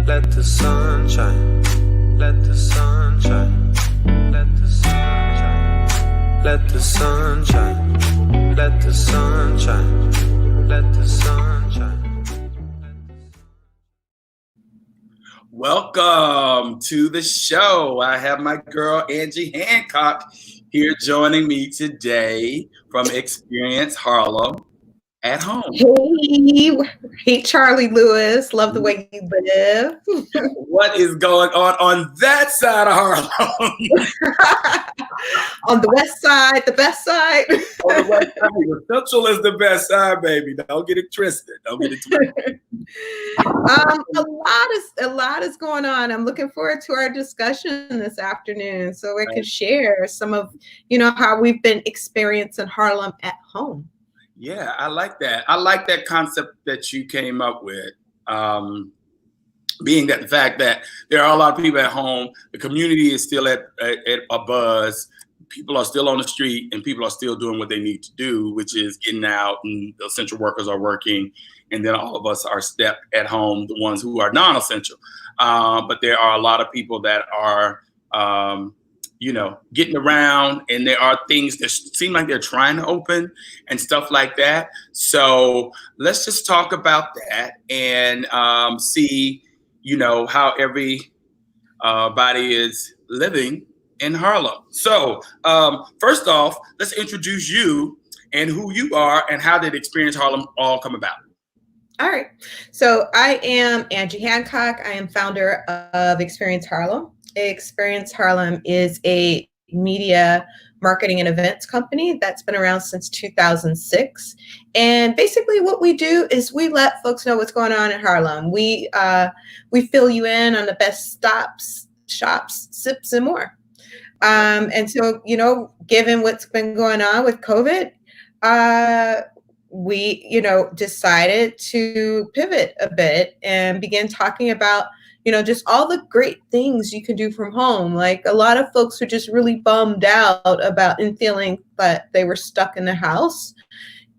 Let the sun shine. Let the sun shine. Let the sun shine. Let the sun shine. Let the sun shine. Let the sun shine. Welcome to the show. I have my girl Angie Hancock here joining me today from Experience Harlem at home. Hey, Charlie Lewis. Love the way you live. What is going on that side of Harlem? On the west side, the best side. On the west side, the Central is the best side, baby. Don't get it twisted. Don't get it twisted. A lot is going on. I'm looking forward to our discussion this afternoon, so we can share some of, how we've been experiencing Harlem at home. Yeah, I like that. I like that concept that you came up with. Being that the fact that there are a lot of people at home, the community is still at a buzz. People are still on the street, and people are still doing what they need to do, which is getting out, and the essential workers are working, and then all of us are stepped at home, the ones who are non-essential. But there are a lot of people that are, getting around, and there are things that seem like they're trying to open and stuff like that. So let's just talk about that and see, how everybody is living in Harlem. So first off, let's introduce you and who you are and how did Experience Harlem all come about. All right. So I am Angie Hancock. I am founder of Experience Harlem. Experience Harlem is a media marketing and events company that's been around since 2006. And basically what we do is we let folks know what's going on in Harlem. We fill you in on the best stops, shops, sips, and more. And so, given what's been going on with COVID, we, decided to pivot a bit and begin talking about, just all the great things you can do from home. Like a lot of folks are just really bummed out about and feeling that they were stuck in the house.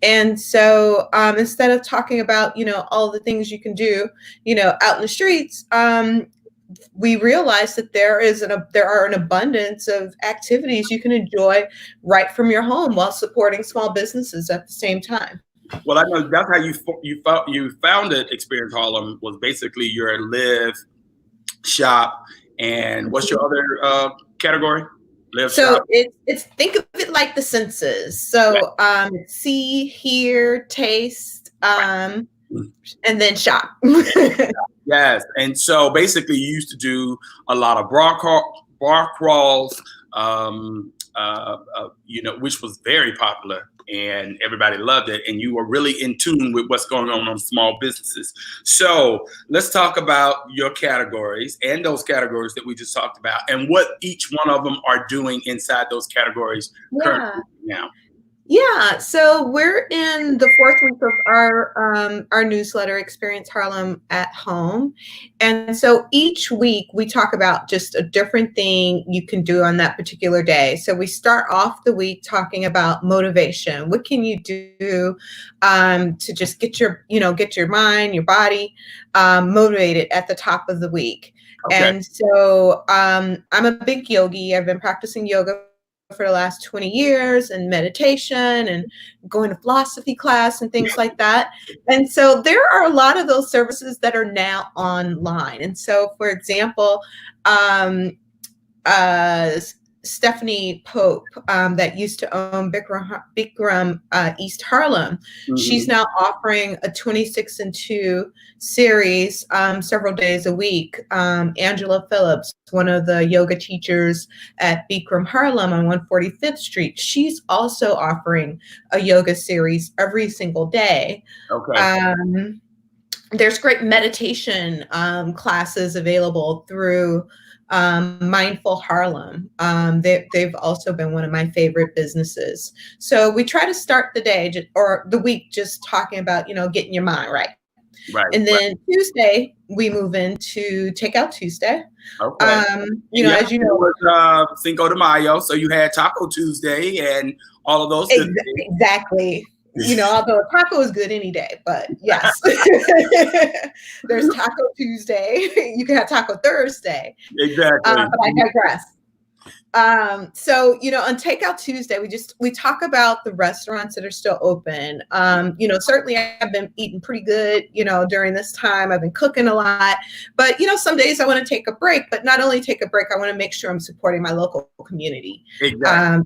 And so instead of talking about, all the things you can do, out in the streets, we realized that there are an abundance of activities you can enjoy right from your home while supporting small businesses at the same time. Well, I know that's how you founded Experience Harlem, was basically your live, shop, and what's your other category? Live, shop. It's think of it like the senses. So see, hear, taste, and then shop. Yes, and so basically you used to do a lot of bar crawls, which was very popular and everybody loved it. And you were really in tune with what's going on small businesses. So let's talk about your categories and those categories that we just talked about and what each one of them are doing inside those categories currently now. Yeah, so we're in the fourth week of our newsletter, Experience Harlem at Home. And so each week we talk about just a different thing you can do on that particular day. So we start off the week talking about motivation. What can you do to just get your mind, your body motivated at the top of the week? Okay. And so I'm a big yogi. I've been practicing yoga for the last 20 years and meditation and going to philosophy class and things like that. And so there are a lot of those services that are now online. And so, for example, Stephanie Pope, that used to own Bikram East Harlem. Mm-hmm. She's now offering a 26 and 2 series several days a week. Angela Phillips, one of the yoga teachers at Bikram Harlem on 145th Street, she's also offering a yoga series every single day. Okay. There's great meditation classes available through Mindful Harlem. They've also been one of my favorite businesses. So we try to start the day or the week just talking about, getting your mind right. Right. And then Tuesday we move into Takeout Tuesday. Okay. As you know, it was Cinco de Mayo, so you had Taco Tuesday and all of those. Exactly. Although a taco is good any day, but yes. There's Taco Tuesday. You can have Taco Thursday. Exactly. But I digress. So, on Takeout Tuesday, we talk about the restaurants that are still open. Certainly I've been eating pretty good, during this time. I've been cooking a lot, but, some days I want to take a break, but not only take a break, I want to make sure I'm supporting my local community. Exactly.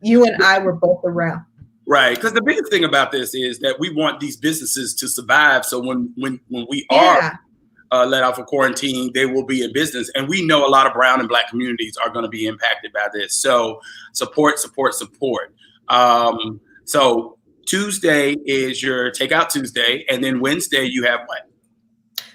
You and I were both around. Right. Because the biggest thing about this is that we want these businesses to survive. So when we are let out for quarantine, they will be in business. And we know a lot of brown and Black communities are going to be impacted by this. So support. So Tuesday is your Takeout Tuesday. And then Wednesday, you have what?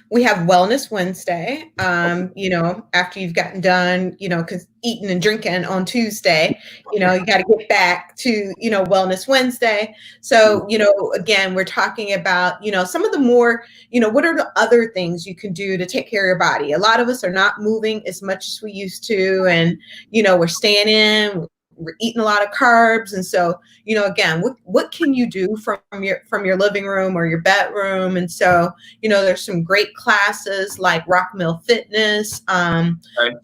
We have Wellness Wednesday, after you've gotten done, because eating and drinking on Tuesday, you got to get back to, Wellness Wednesday. So, again, we're talking about, some of the more, what are the other things you can do to take care of your body? A lot of us are not moving as much as we used to. And, we're staying in. We're eating a lot of carbs. And so, again, what can you do from your living room or your bedroom? And so, there's some great classes like Rock Mill Fitness,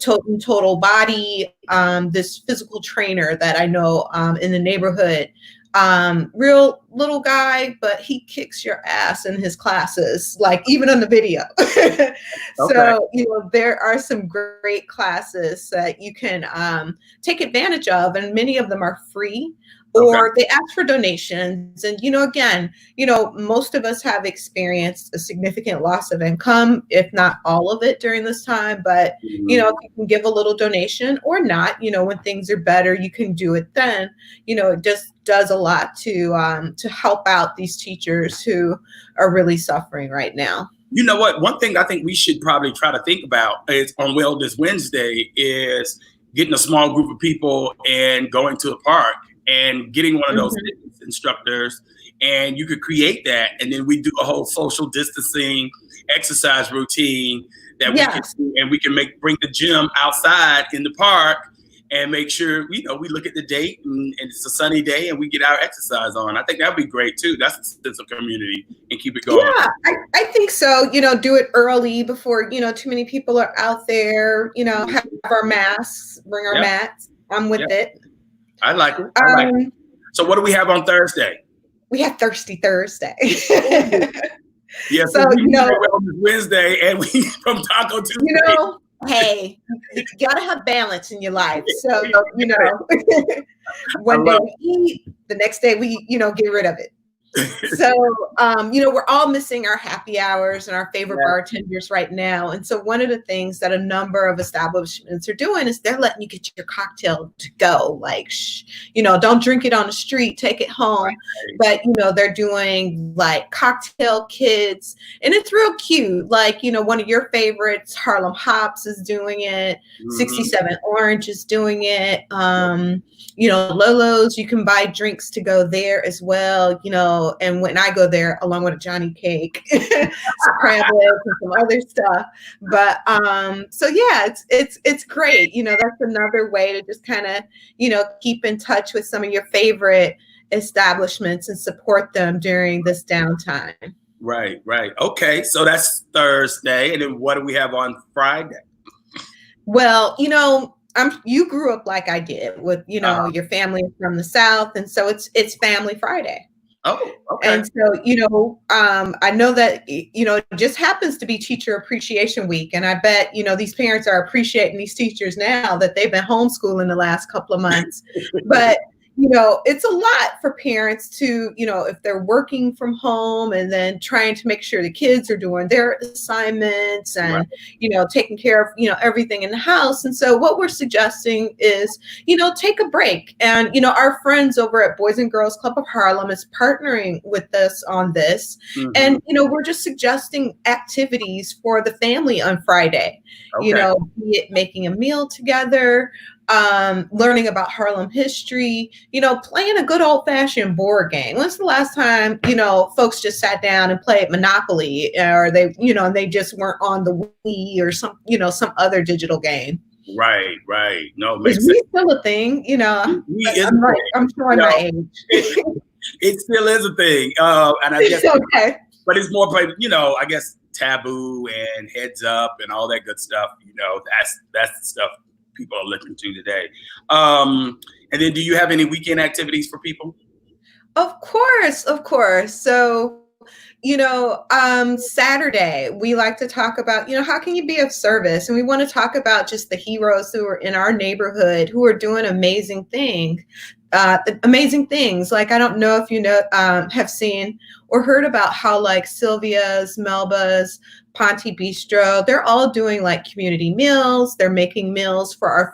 Total Body, this physical trainer that I know in the neighborhood. Real little guy, but he kicks your ass in his classes, like even on the video. So, there are some great classes that you can take advantage of, and many of them are free. Or they ask for donations. And, again, most of us have experienced a significant loss of income, if not all of it during this time. But, if you can give a little donation or not, when things are better, you can do it then. It just does a lot to help out these teachers who are really suffering right now. You know what? One thing I think we should probably try to think about is on Wellness Wednesday is getting a small group of people and going to a park and getting one of those fitness instructors, and you could create that, and then we do a whole social distancing exercise routine that we can do, and we can bring the gym outside in the park and make sure we look at the date and it's a sunny day and we get our exercise on. I think that'd be great too. That's a sense of community and keep it going. Yeah, I think so. Do it early before too many people are out there. Have our masks, bring our mats. I'm with it. I like it. So what do we have on Thursday? We have Thirsty Thursday. Yeah, so we Wellness Wednesday and we from Taco Tuesday. Hey, you gotta have balance in your life. So one day we eat, the next day we get rid of it. So we're all missing our happy hours and our favorite bartenders right now. And so one of the things that a number of establishments are doing is they're letting you get your cocktail to go. Like, don't drink it on the street, take it home. But they're doing like cocktail kits, and it's real cute. Like one of your favorites, Harlem Hops, is doing it. 67 Orange is doing it. Lolo's, you can buy drinks to go there as well. And when I go there, along with a Johnny Cake, scrambled, and some other stuff. But so yeah, it's great. That's another way to just kind of keep in touch with some of your favorite establishments and support them during this downtime. Right. Okay, so that's Thursday, and then what do we have on Friday? Well, you grew up like I did with your family from the South, and so it's Family Friday. Oh, okay. And so, I know that, it just happens to be Teacher Appreciation Week. And I bet, these parents are appreciating these teachers now that they've been homeschooling the last couple of months. But it's a lot for parents to, if they're working from home and then trying to make sure the kids are doing their assignments and, taking care of, everything in the house. And so what we're suggesting is, take a break. And, our friends over at Boys and Girls Club of Harlem is partnering with us on this. And, we're just suggesting activities for the family on Friday, be it making a meal together, learning about Harlem history, playing a good old fashioned board game. When's the last time, folks just sat down and played Monopoly, or they, and they just weren't on the Wii or some other digital game? Right. No, is Wii still a thing? I'm showing my age. It still is a thing, and I guess, Okay. but it's more, I guess taboo and heads up and all that good stuff. That's the stuff people are looking to today. And then, do you have any weekend activities for people? Of course, of course. So, Saturday, we like to talk about, how can you be of service? And we want to talk about just the heroes who are in our neighborhood who are doing amazing things. Like, I don't know if have seen or heard about how like Sylvia's, Melba's, Ponte Bistro, they're all doing like community meals. They're making meals for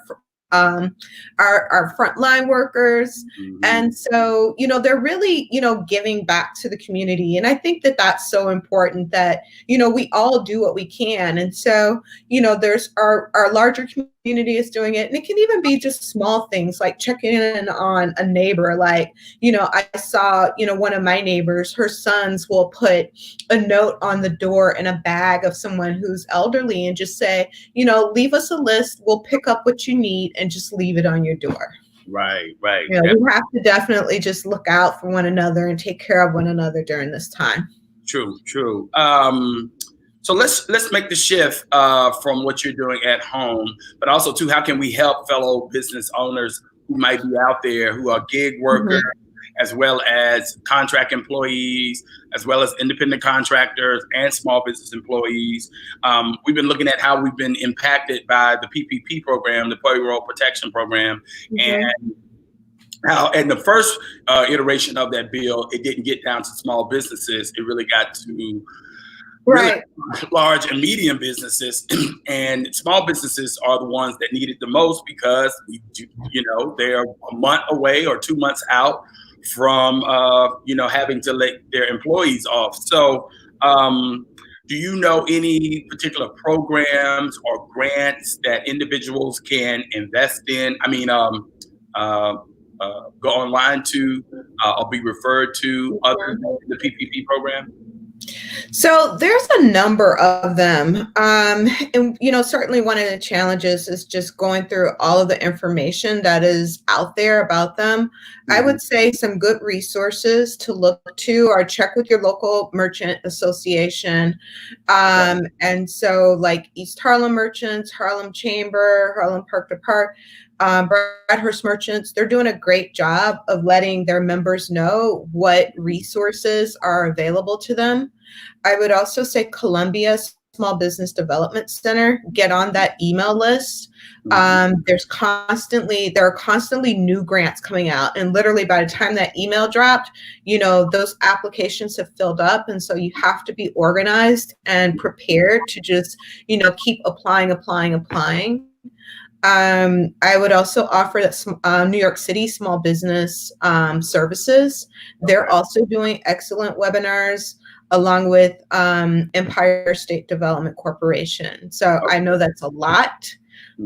our frontline workers. Mm-hmm. And so, they're really, giving back to the community. And I think that that's so important that, we all do what we can. And so, there's our larger community is doing it. And it can even be just small things like checking in on a neighbor. Like, I saw, one of my neighbors, her sons will put a note on the door in a bag of someone who's elderly and just say, leave us a list. We'll pick up what you need and just leave it on your door. Right. We have to definitely just look out for one another and take care of one another during this time. True. So let's make the shift from what you're doing at home, but also to how can we help fellow business owners who might be out there who are gig workers, as well as contract employees, as well as independent contractors and small business employees. We've been looking at how we've been impacted by the PPP program, the Payroll Protection Program, and how in the first iteration of that bill, it didn't get down to small businesses. It really got to really large and medium businesses, and small businesses are the ones that need it the most because they're a month away or 2 months out from having to let their employees off. So do you know any particular programs or grants that individuals can invest in? I mean, go online to or be referred to other than the PPP program? So there's a number of them. And, certainly one of the challenges is just going through all of the information that is out there about them. Mm-hmm. I would say some good resources to look to are check with your local merchant association. And so like East Harlem Merchants, Harlem Chamber, Harlem Park to Park, Bradhurst Merchants, they're doing a great job of letting their members know what resources are available to them. I would also say Columbia Small Business Development Center, get on that email list. There are constantly new grants coming out. And literally by the time that email dropped, those applications have filled up. And so you have to be organized and prepared to just, keep applying. I would also offer that New York City Small Business Services. They're also doing excellent webinars along with Empire State Development Corporation. So I know that's a lot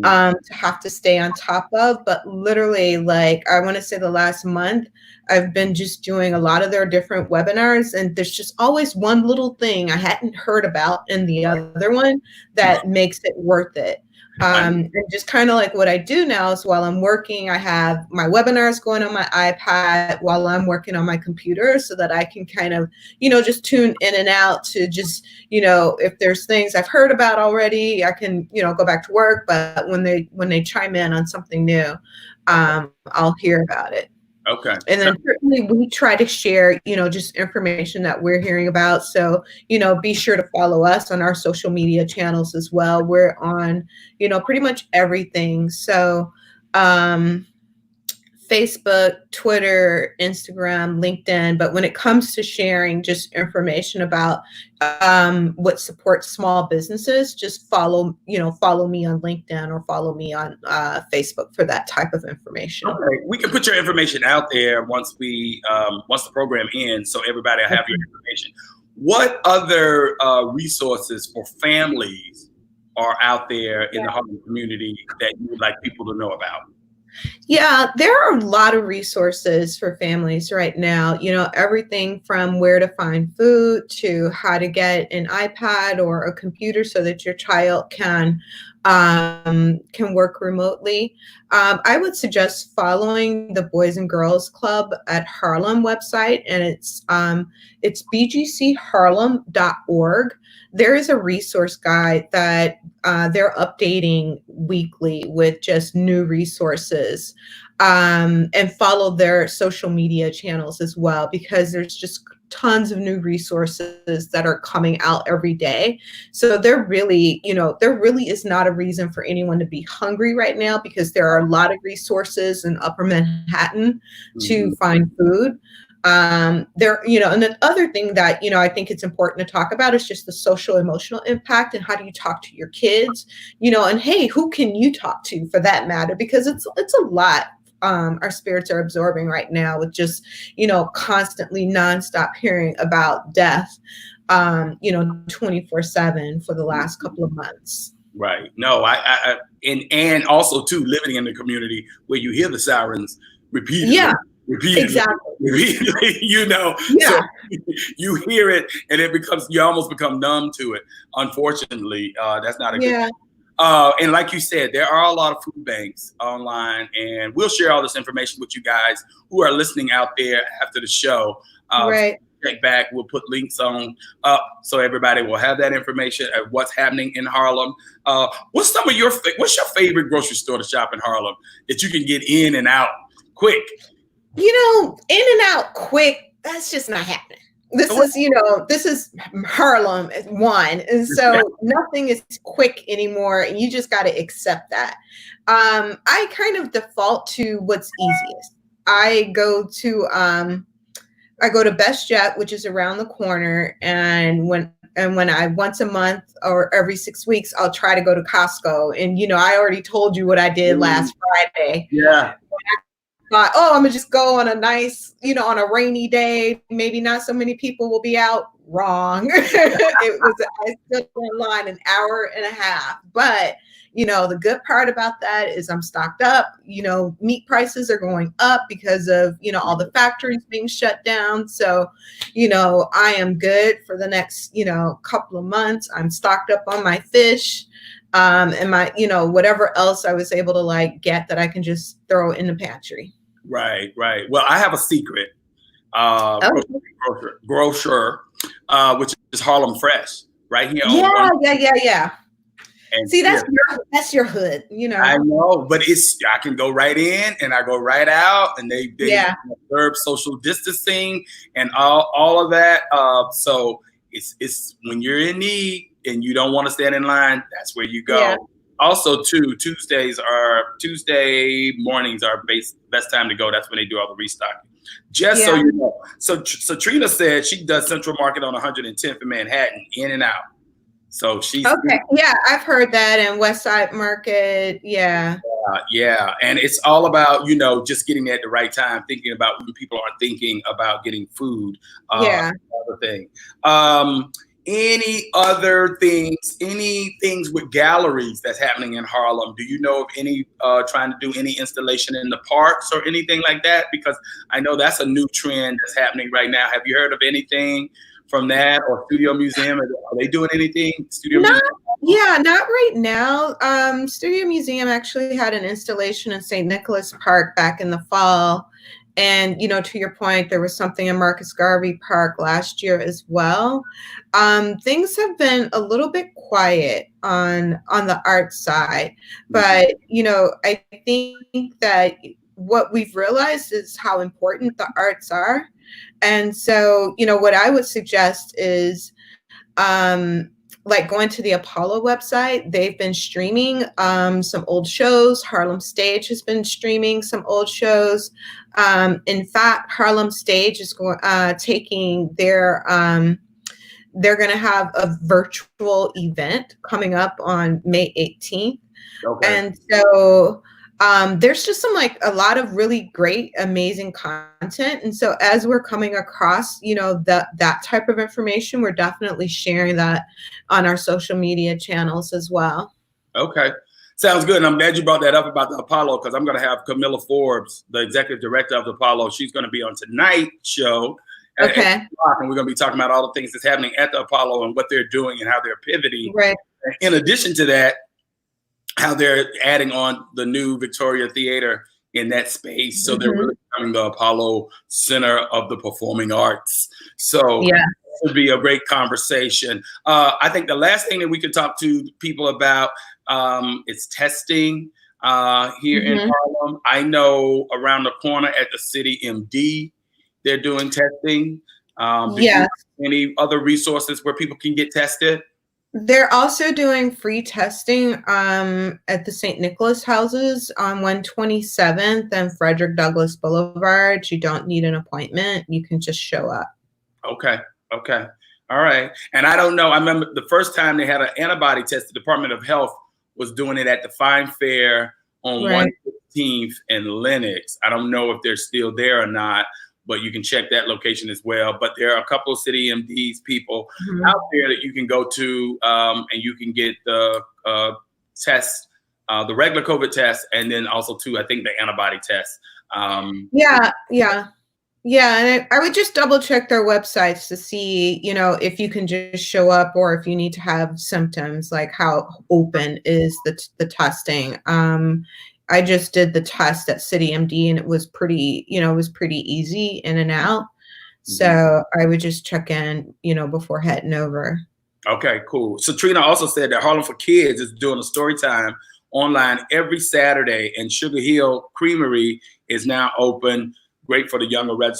to have to stay on top of, but literally I want to say the last month, I've been just doing a lot of their different webinars, and there's just always one little thing I hadn't heard about in the other one that makes it worth it. And just kind of like what I do now is while I'm working, I have my webinars going on my iPad while I'm working on my computer so that I can kind of, just tune in and out to just, if there's things I've heard about already, I can, go back to work. But when they chime in on something new, I'll hear about it. Okay. And then certainly we try to share, just information that we're hearing about. So, be sure to follow us on our social media channels as well. We're on, pretty much everything. So, Facebook, Twitter, Instagram, LinkedIn. But when it comes to sharing just information about what supports small businesses, just follow me on LinkedIn or follow me on Facebook for that type of information. Okay. We can put your information out there once the program ends, so everybody will have your information. What other resources for families are out there in the Harlem community that you would like people to know about? Yeah, there are a lot of resources for families right now. Everything from where to find food to how to get an iPad or a computer so that your child can work remotely. I would suggest following the Boys and Girls Club at Harlem website, and it's bgcharlem.org. There is a resource guide that they're updating weekly with just new resources, and follow their social media channels as well, because there's just tons of new resources that are coming out every day. So there really is not a reason for anyone to be hungry right now, because there are a lot of resources in Upper Manhattan to find food. And the other thing that, I think it's important to talk about is just the social emotional impact, and how do you talk to your kids, and hey, who can you talk to for that matter? Because it's a lot. Our spirits are absorbing right now with just, constantly nonstop hearing about death, 24/7 for the last couple of months. Right. No, and also too, living in the community where you hear the sirens repeatedly. Yeah. Repeatedly, Exactly. repeatedly, Yeah. So you hear it and you almost become numb to it. Unfortunately, that's not a good thing. And like you said, there are a lot of food banks online, and we'll share all this information with you guys who are listening out there after the show. Right. Check back. We'll put links up so everybody will have that information of what's happening in Harlem. What's your favorite grocery store to shop in Harlem that you can get in and out quick? In and out quick, that's just not happening. This is Harlem one. And so nothing is quick anymore. And you just got to accept that. I kind of default to what's easiest. I go to Best Jet, which is around the corner. And when I once a month or every 6 weeks, I'll try to go to Costco. And, I already told you what I did last Friday. Yeah. I'm gonna just go on a nice, on a rainy day. Maybe not so many people will be out. Wrong. I stood in line an hour and a half. But, the good part about that is I'm stocked up. Meat prices are going up because of, all the factories being shut down. So, I am good for the next, couple of months. I'm stocked up on my fish. And my, whatever else I was able to get that I can just throw in the pantry. Right. Well, I have a secret grocer, which is Harlem Fresh, right here. Yeah. And see, that's your hood, I know, but I can go right in and I go right out, and they observe social distancing and all of that. So it's when you're in need and you don't want to stand in line, that's where you go. Yeah. Also, too, Tuesday mornings are best time to go. That's when they do all the restocking. Just so you know. So Trina said she does Central Market on 110th in Manhattan, in and out. So she's okay. Yeah, I've heard that. And West Side Market. Yeah. Yeah. And it's all about, just getting there at the right time, thinking about when people are thinking about getting food. Other thing. Any other things, with galleries that's happening in Harlem? Do you know of any trying to do any installation in the parks or anything like that? Because I know that's a new trend that's happening right now. Have you heard of anything from that, or Studio Museum? Are they doing anything? Not right now. Studio Museum actually had an installation in St. Nicholas Park back in the fall. And, to your point, there was something in Marcus Garvey Park last year as well. Things have been a little bit quiet on the art side. But, I think that what we've realized is how important the arts are. And so, what I would suggest is going to the Apollo website. They've been streaming some old shows. Harlem Stage has been streaming some old shows. In fact, Harlem Stage is taking their they're going to have a virtual event coming up on May 18th. Okay. And so there's just a lot of really great, amazing content. And so as we're coming across, that type of information, we're definitely sharing that on our social media channels as well. Okay. Sounds good. And I'm glad you brought that up about the Apollo, because I'm going to have Camilla Forbes, the executive director of the Apollo. She's going to be on tonight's show at 8 o'clock, and we're going to be talking about all the things that's happening at the Apollo and what they're doing and how they're pivoting. Right. In addition to that, how they're adding on the new Victoria Theater in that space. So they're really becoming the Apollo Center of the Performing Arts. So it would be a great conversation. I think the last thing that we could talk to people about is testing here in Harlem. I know around the corner at the City MD, they're doing testing. Any other resources where people can get tested? They're also doing free testing at the St. Nicholas houses on 127th and Frederick Douglass Boulevard. You don't need an appointment. You can just show up. Okay. All right. And I don't know. I remember the first time they had an antibody test, the Department of Health was doing it at the Fine Fair on 115th and Lenox. I don't know if they're still there or not, but you can check that location as well. But there are a couple of City MDs people out there that you can go to and you can get the test, the regular COVID test, and then also too, I think the antibody test. And I would just double check their websites to see, you know, if you can just show up or if you need to have symptoms, like how open is the testing. I just did the test at City MD and it was pretty, easy in and out. So I would just check in, before heading over. Okay, cool. So Trina also said that Harlem for Kids is doing a story time online every Saturday, and Sugar Hill Creamery is now open. Great for the younger great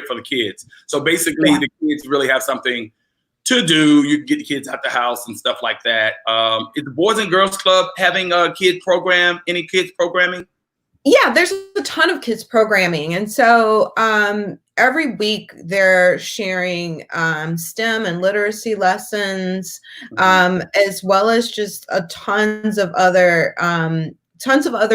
for the kids. So basically the kids really have something to do. You can get the kids out the house and stuff like that. Is the Boys and Girls Club having a kid program? Any kids programming? Yeah, there's a ton of kids programming. And so every week they're sharing STEM and literacy lessons, as well as just tons of other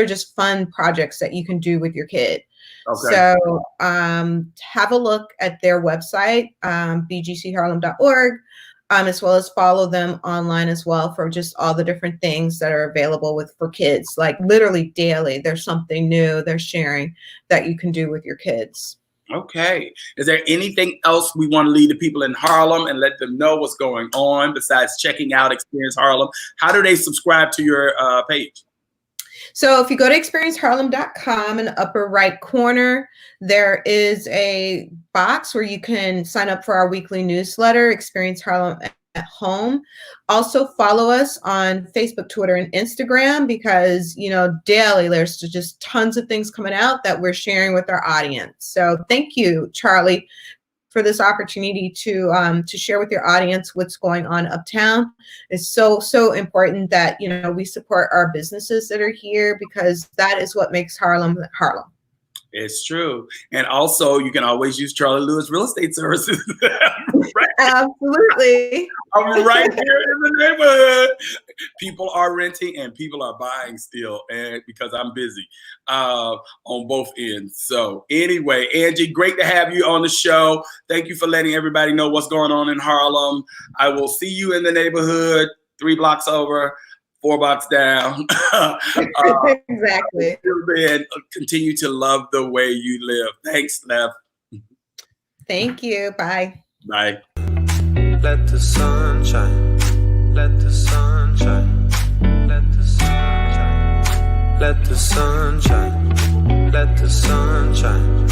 just fun projects that you can do with your kid. Okay. So have a look at their website, bgcharlem.org, as well as follow them online as well for just all the different things that are available for kids. Like literally daily, there's something new they're sharing that you can do with your kids. Okay. Is there anything else we want to lead the people in Harlem and let them know what's going on besides checking out Experience Harlem? How do they subscribe to your page? So if you go to experienceharlem.com in the upper right corner, there is a box where you can sign up for our weekly newsletter, Experience Harlem at Home. Also follow us on Facebook, Twitter, and Instagram because, daily there's just tons of things coming out that we're sharing with our audience. So thank you, Charlie, for this opportunity to share with your audience what's going on uptown. It's so important that, we support our businesses that are here because that is what makes Harlem, Harlem. It's true. And also you can always use Charlie Lewis Real Estate Services. Right. Absolutely. I'm right here in the neighborhood. People are renting and people are buying still, and because I'm busy on both ends. So anyway, Angie, great to have you on the show. Thank you for letting everybody know what's going on in Harlem. I will see you in the neighborhood 3 blocks over, 4 blocks down. Exactly. And continue to love the way you live. Thanks, Steph. Thank you. Bye. Bye. Let the sun shine. Let the sun shine. Let the sun shine. Let the sun shine. Let the sun shine.